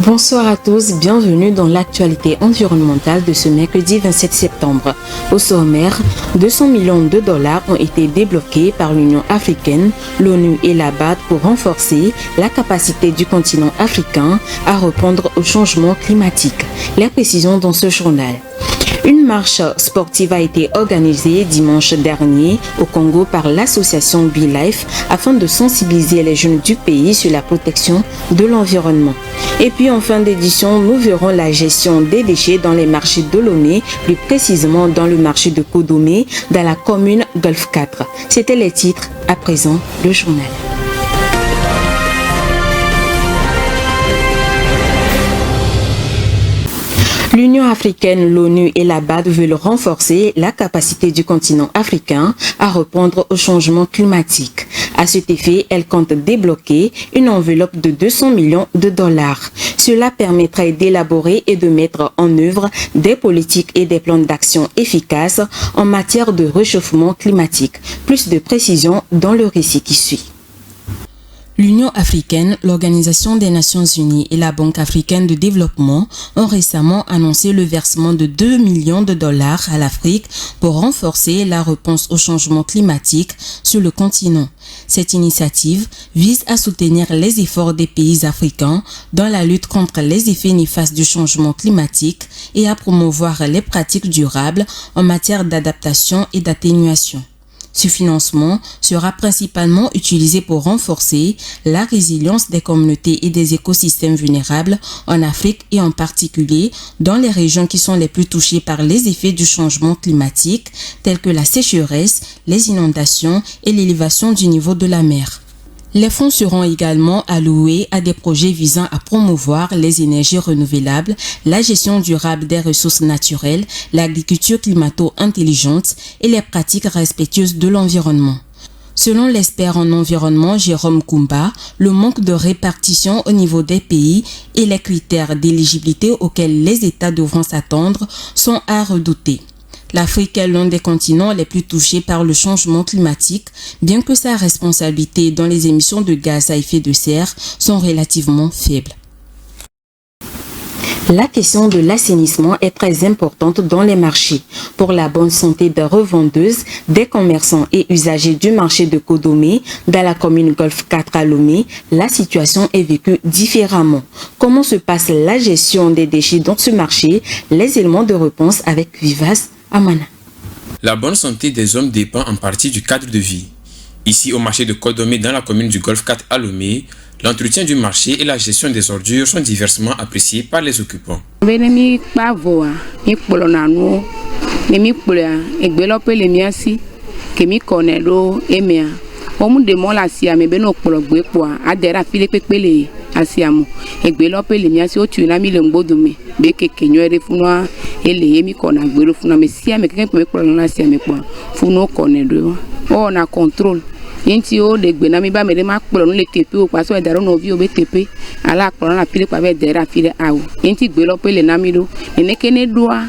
Bonsoir à tous, bienvenue dans l'actualité environnementale de ce mercredi 27 septembre. Au sommaire, 200 millions de dollars ont été débloqués par l'Union africaine, l'ONU et la BAD pour renforcer la capacité du continent africain à répondre au changement climatique. Les précisions dans ce journal. Une marche sportive a été organisée dimanche dernier au Congo par l'association BeLife afin de sensibiliser les jeunes du pays sur la protection de l'environnement. Et puis en fin d'édition, nous verrons la gestion des déchets dans les marchés de Lomé, plus précisément dans le marché de Kodomé, dans la commune Golfe 4. C'était les titres, à présent le journal. L'Union africaine, l'ONU et la BAD veulent renforcer la capacité du continent africain à répondre au changement climatique. À cet effet, elles comptent débloquer une enveloppe de 200 millions de dollars. Cela permettrait d'élaborer et de mettre en œuvre des politiques et des plans d'action efficaces en matière de réchauffement climatique. Plus de précisions dans le récit qui suit. L'Union africaine, l'Organisation des Nations Unies et la Banque africaine de développement ont récemment annoncé le versement de 2 millions de dollars à l'Afrique pour renforcer la réponse au changement climatique sur le continent. Cette initiative vise à soutenir les efforts des pays africains dans la lutte contre les effets néfastes du changement climatique et à promouvoir les pratiques durables en matière d'adaptation et d'atténuation. Ce financement sera principalement utilisé pour renforcer la résilience des communautés et des écosystèmes vulnérables en Afrique et en particulier dans les régions qui sont les plus touchées par les effets du changement climatique, tels que la sécheresse, les inondations et l'élévation du niveau de la mer. Les fonds seront également alloués à des projets visant à promouvoir les énergies renouvelables, la gestion durable des ressources naturelles, l'agriculture climato-intelligente et les pratiques respectueuses de l'environnement. Selon l'expert en environnement Jérôme Koumba, le manque de répartition au niveau des pays et les critères d'éligibilité auxquels les États devront s'attendre sont à redouter. L'Afrique est l'un des continents les plus touchés par le changement climatique, bien que sa responsabilité dans les émissions de gaz à effet de serre sont relativement faibles. La question de l'assainissement est très importante dans les marchés. Pour la bonne santé des revendeuses, des commerçants et usagers du marché de Kodomé, dans la commune Golfe 4 à Lomé, la situation est vécue différemment. Comment se passe la gestion des déchets dans ce marché? Les éléments de réponse avec Vivas Amana. La bonne santé des hommes dépend en partie du cadre de vie. Ici, au marché de Kodomé, dans la commune du Golfe 4 à Lomé, l'entretien du marché et la gestion des ordures sont diversement appréciés par les occupants. On a contrôle. Yenti o de gbena mi ba me de ma kpolo nu le tepe o paso e daro no vi o be tepe ala kpolo na pile pa be dera file awo yenti gbe lo pe le na mi do ene kene doa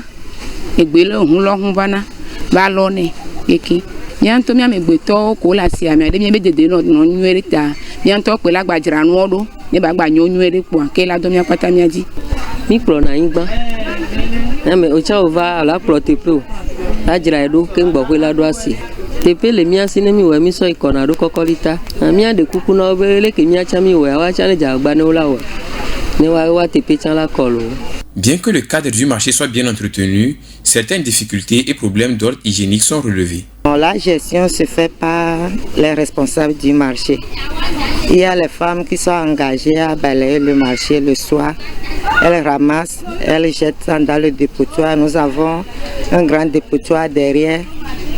e gbe lo hun bana ba lo ne eki nyanto mi ame gbe to ko la si ame de mi be dede no nyuere ta nyanto pe la gbajira nu odo ne ba gba nyuere po ke la do mi apata mi aji mi kpolo na yin gba na me o cha ova ala kpolo tepe o la jira edo ke ngbo pe la do asi tepe le mia sinemi we mi so ikona do kokolita mia de kuku na obele ke mia chami we wa chane jagba ne ola we ne wa tepe chan la kolo. Bien que le cadre du marché soit bien entretenu, certaines difficultés et problèmes d'ordre hygiénique sont relevés. La gestion se fait par les responsables du marché. Il y a les femmes qui sont engagées à balayer le marché le soir. Elles ramassent, elles jettent dans le dépotoir. Nous avons un grand dépotoir derrière.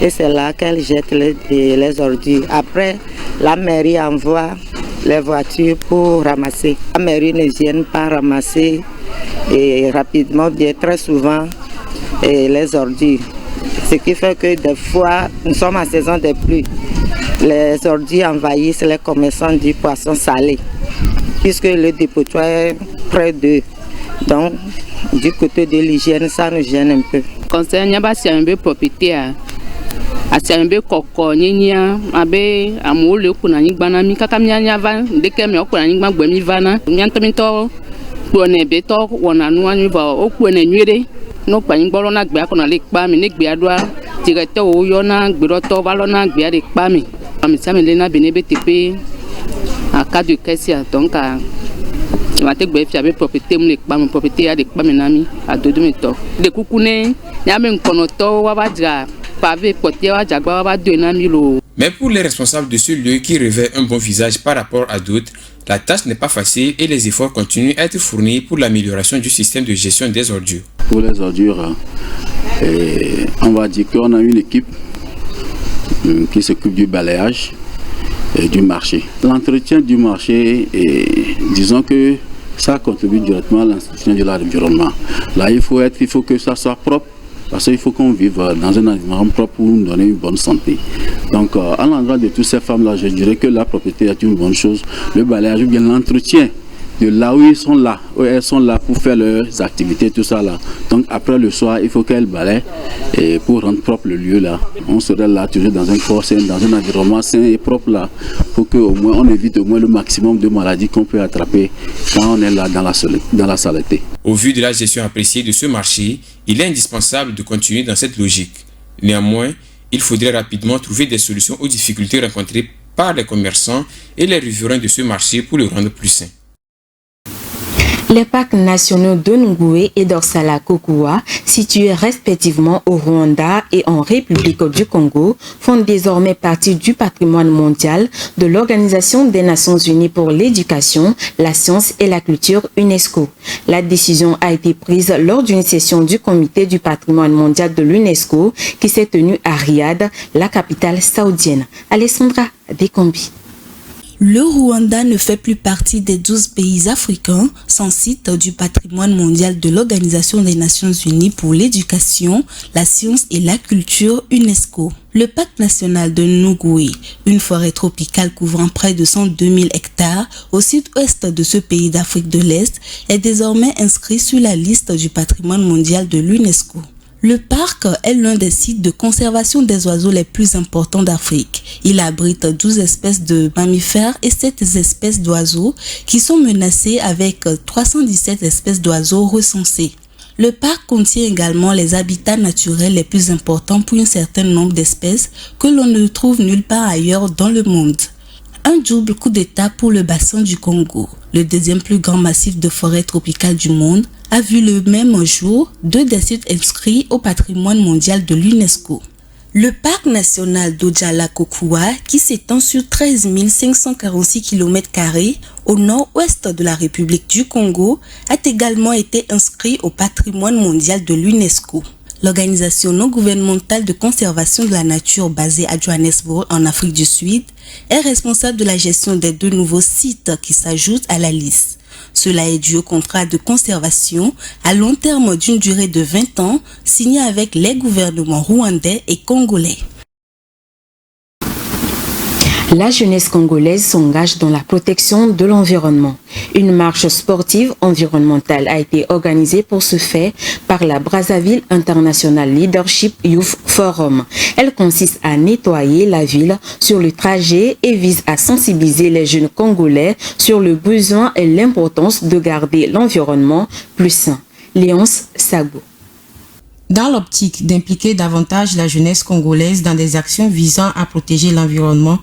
Et c'est là qu'elles jettent les ordures. Après, la mairie envoie les voitures pour ramasser. La mairie ne vient pas ramasser et rapidement, bien très souvent, les ordures. Ce qui fait que des fois, nous sommes en saison des pluies. Les ordures envahissent les commerçants du poisson salé, puisque le dépotoir est près d'eux. Donc, du côté de l'hygiène, ça nous gêne un peu. Concernant la propriété, asiambe koko nyenya abe amole kuna nyigba na mi kaka mi anya va ndeke mi okuna nyigba gbe mi va na mi antomito Kpone beto wana nuanyu ba okpone nyuede no panyingolo na gbe akona le kpami ne gbe adwa directeur o yona gberoto valona gbe ade kpami ami sami le na benebe tepe a cas de caisse donc a mate gbe fi abe propriété mu le kpami propriété ade kpami nami a dodo mi to de kukune ya me nkono to wa badra pavé poté wa jagba wa ba do nami lo. Mais pour les responsables de ce lieu qui revêt un bon visage par rapport à d'autres, la tâche n'est pas facile et les efforts continuent à être fournis pour l'amélioration du système de gestion des ordures. Pour les ordures, on va dire qu'on a une équipe qui s'occupe du balayage et du marché. L'entretien du marché, disons que ça contribue directement à l'entretien de l'environnement. Là, il faut que ça soit propre. Parce qu'il faut qu'on vive dans un environnement propre pour nous donner une bonne santé. Donc, à l'endroit de toutes ces femmes-là, je dirais que la propriété est une bonne chose. Le balayage ou bien l'entretien de là où elles sont là pour faire leurs activités, tout ça là. Donc, après le soir, il faut qu'elles balayent et pour rendre propre le lieu là. On serait là toujours dans un corps sain, dans un environnement sain et propre là, pour qu'au moins on évite au moins le maximum de maladies qu'on peut attraper quand on est là dans la saleté. Au vu de la gestion appréciée de ce marché, il est indispensable de continuer dans cette logique. Néanmoins, il faudrait rapidement trouver des solutions aux difficultés rencontrées par les commerçants et les riverains de ce marché pour le rendre plus sain. Les parcs nationaux de Ngoué et d'Orsala Kokua, situés respectivement au Rwanda et en République du Congo, font désormais partie du patrimoine mondial de l'Organisation des Nations Unies pour l'éducation, la science et la culture UNESCO. La décision a été prise lors d'une session du comité du patrimoine mondial de l'UNESCO qui s'est tenue à Riyad, la capitale saoudienne. Alessandra Dekombi. Le Rwanda ne fait plus partie des 12 pays africains sans site du patrimoine mondial de l'Organisation des Nations Unies pour l'éducation, la science et la culture UNESCO. Le parc national de Ngoué, une forêt tropicale couvrant près de 102 000 hectares au sud-ouest de ce pays d'Afrique de l'Est, est désormais inscrit sur la liste du patrimoine mondial de l'UNESCO. Le parc est l'un des sites de conservation des oiseaux les plus importants d'Afrique. Il abrite 12 espèces de mammifères et 7 espèces d'oiseaux qui sont menacées avec 317 espèces d'oiseaux recensées. Le parc contient également les habitats naturels les plus importants pour un certain nombre d'espèces que l'on ne trouve nulle part ailleurs dans le monde. Un double coup d'état pour le bassin du Congo, le deuxième plus grand massif de forêt tropicale du monde, a vu le même jour 2 des sites inscrits au patrimoine mondial de l'UNESCO. Le parc national d'Ojala-Kokua, qui s'étend sur 13 546 km² au nord-ouest de la République du Congo, a également été inscrit au patrimoine mondial de l'UNESCO. L'organisation non gouvernementale de conservation de la nature basée à Johannesburg en Afrique du Sud est responsable de la gestion des 2 nouveaux sites qui s'ajoutent à la liste. Cela est dû au contrat de conservation à long terme d'une durée de 20 ans signé avec les gouvernements rwandais et congolais. La jeunesse congolaise s'engage dans la protection de l'environnement. Une marche sportive environnementale a été organisée pour ce fait par la Brazzaville International Leadership Youth Forum. Elle consiste à nettoyer la ville sur le trajet et vise à sensibiliser les jeunes Congolais sur le besoin et l'importance de garder l'environnement plus sain. Léonce Sago. Dans l'optique d'impliquer davantage la jeunesse congolaise dans des actions visant à protéger l'environnement,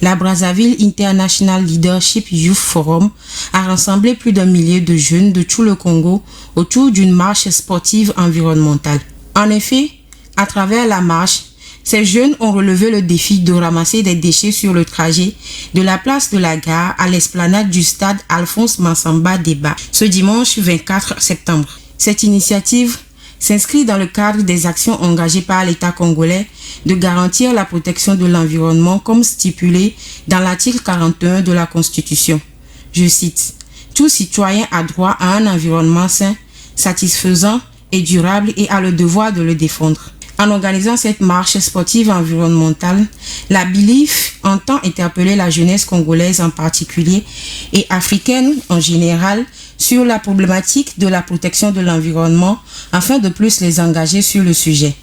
la Brazzaville International Leadership Youth Forum a rassemblé plus d'1 millier de jeunes de tout le Congo autour d'une marche sportive environnementale. En effet, à travers la marche, ces jeunes ont relevé le défi de ramasser des déchets sur le trajet de la place de la gare à l'esplanade du stade Alphonse Massamba Débat ce dimanche 24 septembre. Cette initiative s'inscrit dans le cadre des actions engagées par l'État congolais de garantir la protection de l'environnement comme stipulé dans l'article 41 de la Constitution. Je cite, « Tout citoyen a droit à un environnement sain, satisfaisant et durable et a le devoir de le défendre. » En organisant cette marche sportive environnementale, la BILIF entend interpeller la jeunesse congolaise en particulier et africaine en général sur la problématique de la protection de l'environnement afin de plus les engager sur le sujet.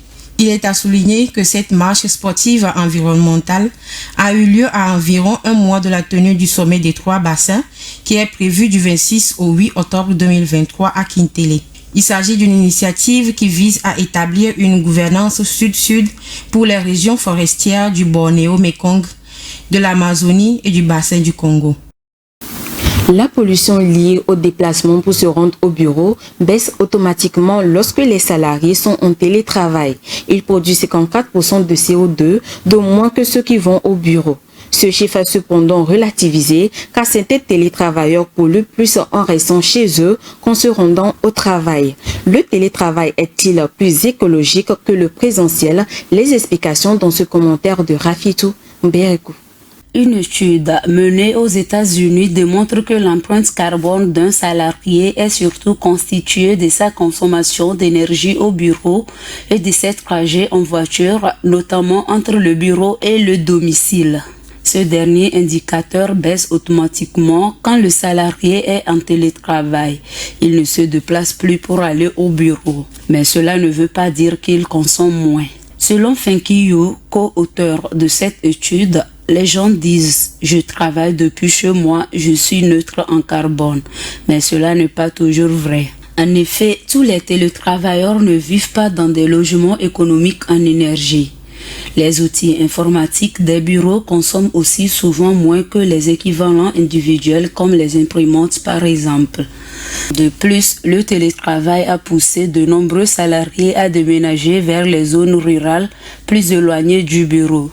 Il est à souligner que cette marche sportive environnementale a eu lieu à environ un mois de la tenue du sommet des 3 bassins qui est prévu du 26 au 8 octobre 2023 à Kintele. Il s'agit d'une initiative qui vise à établir une gouvernance sud-sud pour les régions forestières du Bornéo-Mékong, de l'Amazonie et du bassin du Congo. La pollution liée au déplacement pour se rendre au bureau baisse automatiquement lorsque les salariés sont en télétravail. Ils produisent 54% de CO2 de moins que ceux qui vont au bureau. Ce chiffre est cependant relativisé car certains télétravailleurs polluent plus en restant chez eux qu'en se rendant au travail. Le télétravail est-il plus écologique que le présentiel? Les explications dans ce commentaire de Rafitou Mbérekou. Une étude menée aux États-Unis démontre que l'empreinte carbone d'un salarié est surtout constituée de sa consommation d'énergie au bureau et de ses trajets en voiture, notamment entre le bureau et le domicile. Ce dernier indicateur baisse automatiquement quand le salarié est en télétravail. Il ne se déplace plus pour aller au bureau, mais cela ne veut pas dire qu'il consomme moins. Selon Fenki Yu, co-auteur de cette étude, les gens disent « Je travaille depuis chez moi, je suis neutre en carbone », mais cela n'est pas toujours vrai. En effet, tous les télétravailleurs ne vivent pas dans des logements économiques en énergie. Les outils informatiques des bureaux consomment aussi souvent moins que les équivalents individuels comme les imprimantes par exemple. De plus, le télétravail a poussé de nombreux salariés à déménager vers les zones rurales plus éloignées du bureau.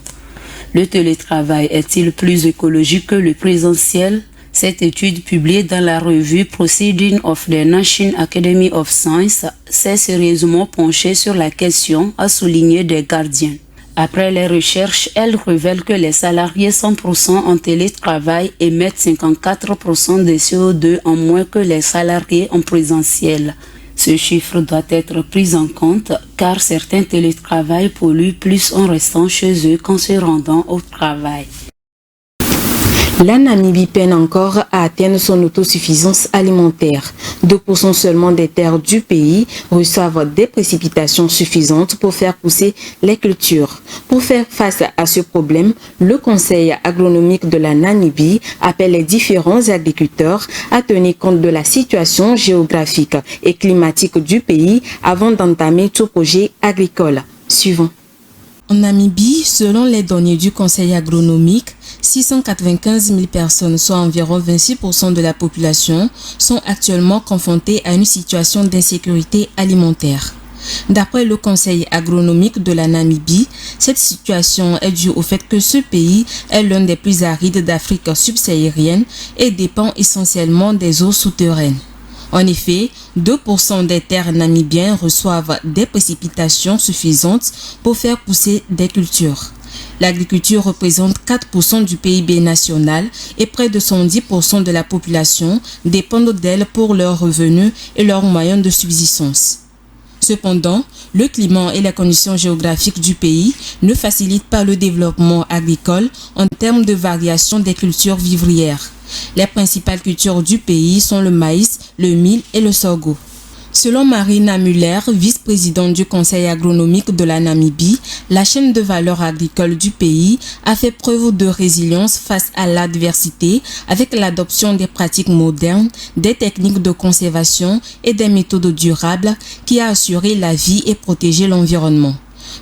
Le télétravail est-il plus écologique que le présentiel? Cette étude publiée dans la revue Proceedings of the National Academy of Science s'est sérieusement penchée sur la question, a souligné des gardiens. Après les recherches, elle révèle que les salariés 100% en télétravail émettent 54% de CO2 en moins que les salariés en présentiel. Ce chiffre doit être pris en compte car certains télétravails polluent plus en restant chez eux qu'en se rendant au travail. La Namibie peine encore à atteindre son autosuffisance alimentaire. 2% seulement des terres du pays reçoivent des précipitations suffisantes pour faire pousser les cultures. Pour faire face à ce problème, le Conseil agronomique de la Namibie appelle les différents agriculteurs à tenir compte de la situation géographique et climatique du pays avant d'entamer tout projet agricole. Suivant. En Namibie, selon les données du Conseil agronomique, 695 000 personnes, soit environ 26% de la population, sont actuellement confrontées à une situation d'insécurité alimentaire. D'après le Conseil agronomique de la Namibie, cette situation est due au fait que ce pays est l'un des plus arides d'Afrique subsaharienne et dépend essentiellement des eaux souterraines. En effet, 2% des terres namibiennes reçoivent des précipitations suffisantes pour faire pousser des cultures. L'agriculture représente 4% du PIB national et près de 110% de la population dépendent d'elle pour leurs revenus et leurs moyens de subsistance. Cependant, le climat et les conditions géographiques du pays ne facilitent pas le développement agricole en termes de variation des cultures vivrières. Les principales cultures du pays sont le maïs, le mil et le sorgho. Selon Marina Muller, vice-présidente du Conseil agronomique de la Namibie, la chaîne de valeur agricole du pays a fait preuve de résilience face à l'adversité avec l'adoption des pratiques modernes, des techniques de conservation et des méthodes durables qui a assuré la vie et protégé l'environnement.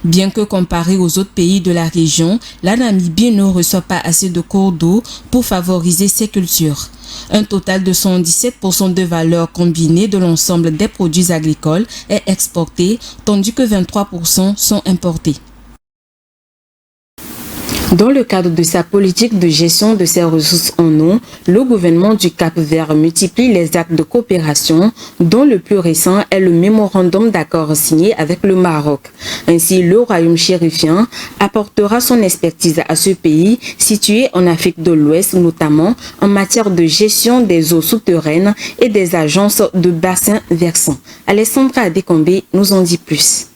Bien que comparé aux autres pays de la région, la Namibie ne reçoit pas assez de cours d'eau pour favoriser ses cultures. Un total de 117% de valeur combinée de l'ensemble des produits agricoles est exporté, tandis que 23% sont importés. Dans le cadre de sa politique de gestion de ses ressources en eau, le gouvernement du Cap-Vert multiplie les actes de coopération, dont le plus récent est le mémorandum d'accord signé avec le Maroc. Ainsi, le royaume chérifien apportera son expertise à ce pays situé en Afrique de l'Ouest, notamment en matière de gestion des eaux souterraines et des agences de bassins versants. Alessandra Adekombe nous en dit plus.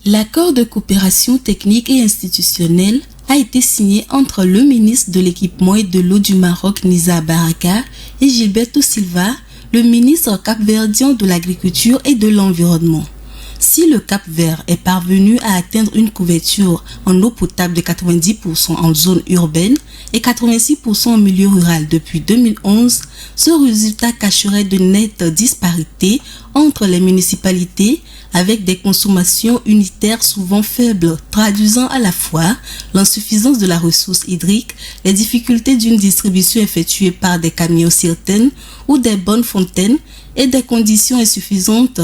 L'accord de coopération technique et institutionnelle a été signé entre le ministre de l'équipement et de l'eau du Maroc, Nisa Baraka, et Gilberto Silva, le ministre capverdien de l'agriculture et de l'environnement. Si le Cap-Vert est parvenu à atteindre une couverture en eau potable de 90% en zone urbaine et 86% en milieu rural depuis 2011, ce résultat cacherait de nettes disparités entre les municipalités avec des consommations unitaires souvent faibles, traduisant à la fois l'insuffisance de la ressource hydrique, les difficultés d'une distribution effectuée par des camions certaines ou des bonnes fontaines et des conditions insuffisantes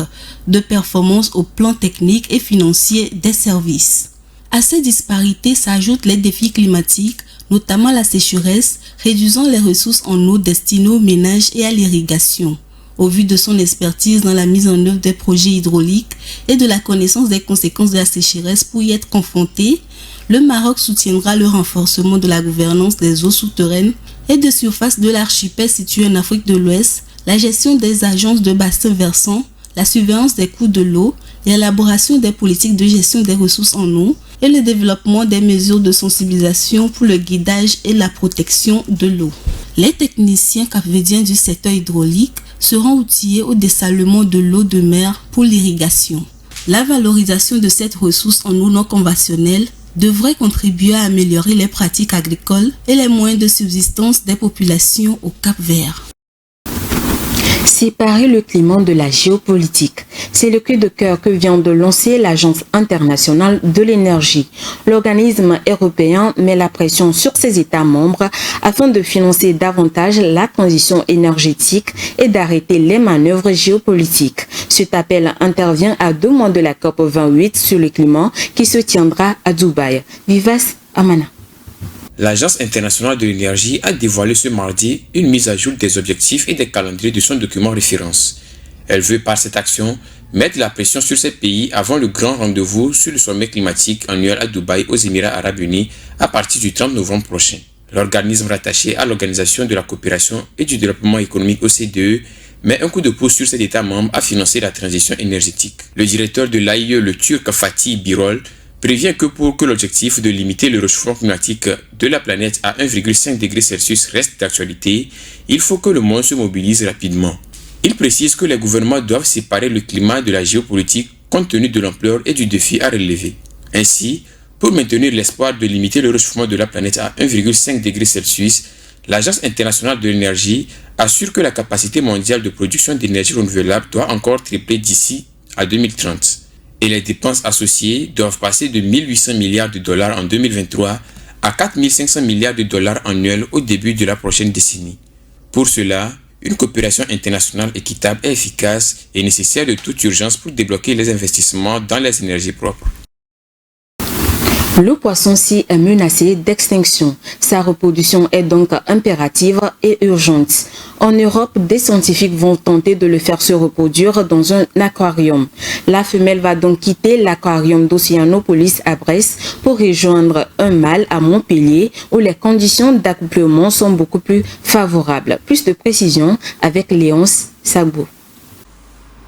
de performance au plan technique et financier des services. À ces disparités s'ajoutent les défis climatiques, notamment la sécheresse, réduisant les ressources en eau destinées aux ménages et à l'irrigation. Au vu de son expertise dans la mise en œuvre des projets hydrauliques et de la connaissance des conséquences de la sécheresse pour y être confronté, le Maroc soutiendra le renforcement de la gouvernance des eaux souterraines et de surface de l'archipel situé en Afrique de l'Ouest, la gestion des agences de bassins versants, la surveillance des coûts de l'eau, l'élaboration des politiques de gestion des ressources en eau et le développement des mesures de sensibilisation pour le guidage et la protection de l'eau. Les techniciens capverdiens du secteur hydraulique seront outillés au dessalement de l'eau de mer pour l'irrigation. La valorisation de cette ressource en eau non conventionnelle devrait contribuer à améliorer les pratiques agricoles et les moyens de subsistance des populations au Cap-Vert. Séparer le climat de la géopolitique. C'est le cri de cœur que vient de lancer l'Agence internationale de l'énergie. L'organisme européen met la pression sur ses États membres afin de financer davantage la transition énergétique et d'arrêter les manœuvres géopolitiques. Cet appel intervient à 2 mois de la COP28 sur le climat qui se tiendra à Dubaï. Vivas Amana. L'Agence internationale de l'énergie a dévoilé ce mardi une mise à jour des objectifs et des calendriers de son document référence. Elle veut par cette action mettre la pression sur ces pays avant le grand rendez-vous sur le sommet climatique annuel à Dubaï aux Émirats arabes unis à partir du 30 novembre prochain. L'organisme rattaché à l'Organisation de la coopération et du développement économique OCDE met un coup de pouce sur cet État membre à financer la transition énergétique. Le directeur de l'AIE, le Turc Fatih Birol, prévient que pour que l'objectif de limiter le réchauffement climatique de la planète à 1,5 degré Celsius reste d'actualité, il faut que le monde se mobilise rapidement. Il précise que les gouvernements doivent séparer le climat de la géopolitique compte tenu de l'ampleur et du défi à relever. Ainsi, pour maintenir l'espoir de limiter le réchauffement de la planète à 1,5 degré Celsius, l'Agence internationale de l'énergie assure que la capacité mondiale de production d'énergie renouvelable doit encore tripler d'ici à 2030. Et les dépenses associées doivent passer de 1 800 milliards de dollars en 2023 à 4 500 milliards de dollars annuels au début de la prochaine décennie. Pour cela, une coopération internationale équitable et efficace est nécessaire de toute urgence pour débloquer les investissements dans les énergies propres. Le poisson-ci est menacé d'extinction. Sa reproduction est donc impérative et urgente. En Europe, des scientifiques vont tenter de le faire se reproduire dans un aquarium. La femelle va donc quitter l'aquarium d'Océanopolis à Brest pour rejoindre un mâle à Montpellier où les conditions d'accouplement sont beaucoup plus favorables. Plus de précision avec Léonce Sabou.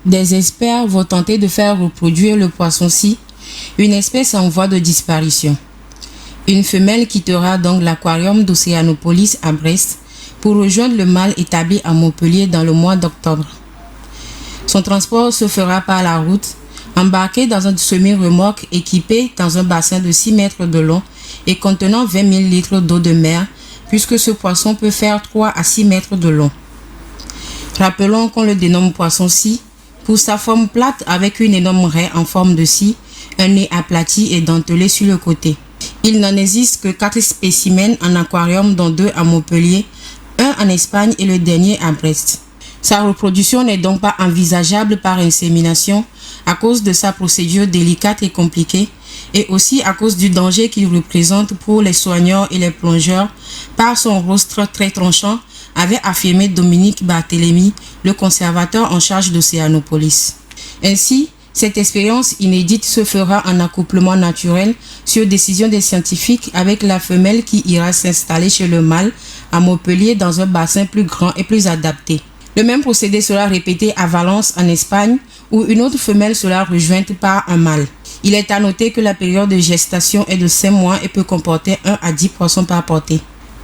Des experts vont tenter de faire reproduire le poisson-ci, une espèce en voie de disparition. Une femelle quittera donc l'aquarium d'Océanopolis à Brest pour rejoindre le mâle établi à Montpellier dans le mois d'octobre. Son transport se fera par la route, embarqué dans un semi-remorque équipé dans un bassin de 6 mètres de long et contenant 20 000 litres d'eau de mer, puisque ce poisson peut faire 3 à 6 mètres de long. Rappelons qu'on le dénomme poisson-scie pour sa forme plate avec une énorme raie en forme de scie, un nez aplati et dentelé sur le côté. Il n'en existe que 4 spécimens en aquarium, dont 2 à Montpellier, 1 en Espagne et le dernier à Brest. Sa reproduction n'est donc pas envisageable par insémination à cause de sa procédure délicate et compliquée et aussi à cause du danger qu'il représente pour les soigneurs et les plongeurs par son rostre très tranchant, avait affirmé Dominique Barthélémy, le conservateur en charge d'Océanopolis. Ainsi, cette expérience inédite se fera en accouplement naturel sur décision des scientifiques avec la femelle qui ira s'installer chez le mâle à Montpellier dans un bassin plus grand et plus adapté. Le même procédé sera répété à Valence en Espagne où une autre femelle sera rejointe par un mâle. Il est à noter que la période de gestation est de 5 mois et peut comporter 1 à 10 poissons par portée.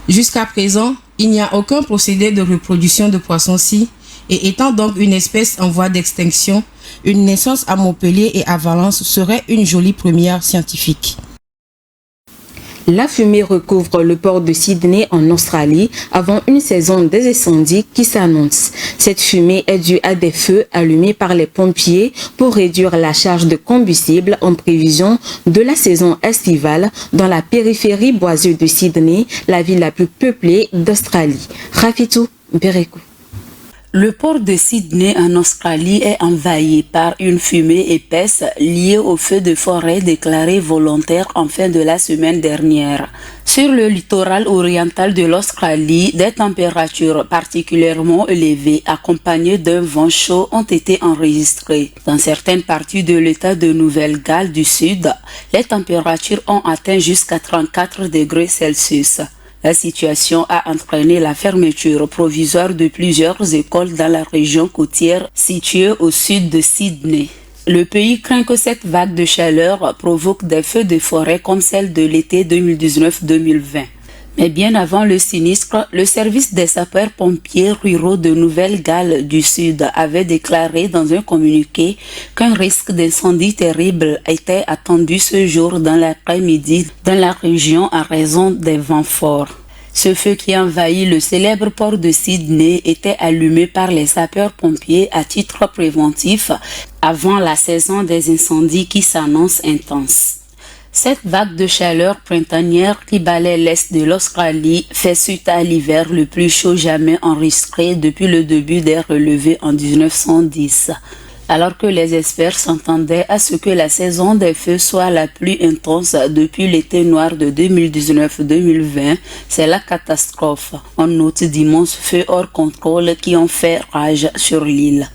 Jusqu'à présent, il n'y a aucun procédé de reproduction de poissons-ci et étant donc une espèce en voie d'extinction, une naissance à Montpellier et à Valence serait une jolie première scientifique. La fumée recouvre le port de Sydney en Australie avant une saison des incendies qui s'annonce. Cette fumée est due à des feux allumés par les pompiers pour réduire la charge de combustible en prévision de la saison estivale dans la périphérie boiseuse de Sydney, la ville la plus peuplée d'Australie. Rafitou Berekou. Le port de Sydney en Australie est envahi par une fumée épaisse liée au feu de forêt déclaré volontaire en fin de la semaine dernière. Sur le littoral oriental de l'Australie, des températures particulièrement élevées accompagnées d'un vent chaud ont été enregistrées. Dans certaines parties de l'État de Nouvelle-Galles du Sud, les températures ont atteint jusqu'à 34 degrés Celsius. La situation a entraîné la fermeture provisoire de plusieurs écoles dans la région côtière située au sud de Sydney. Le pays craint que cette vague de chaleur provoque des feux de forêt comme celle de l'été 2019-2020. Mais bien avant le sinistre, le service des sapeurs-pompiers ruraux de Nouvelle-Galles du Sud avait déclaré dans un communiqué qu'un risque d'incendie terrible était attendu ce jour dans l'après-midi dans la région à raison des vents forts. Ce feu qui envahit le célèbre port de Sydney était allumé par les sapeurs-pompiers à titre préventif avant la saison des incendies qui s'annonce intense. Cette vague de chaleur printanière qui balaie l'est de l'Australie fait suite à l'hiver le plus chaud jamais enregistré depuis le début des relevés en 1910. Alors que les experts s'entendaient à ce que la saison des feux soit la plus intense depuis l'été noir de 2019-2020, c'est la catastrophe. On note d'immenses feux hors contrôle qui ont fait rage sur l'île.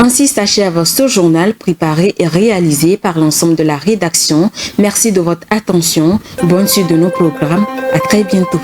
Ainsi s'achève ce journal préparé et réalisé par l'ensemble de la rédaction. Merci de votre attention. Bonne suite de nos programmes. À très bientôt.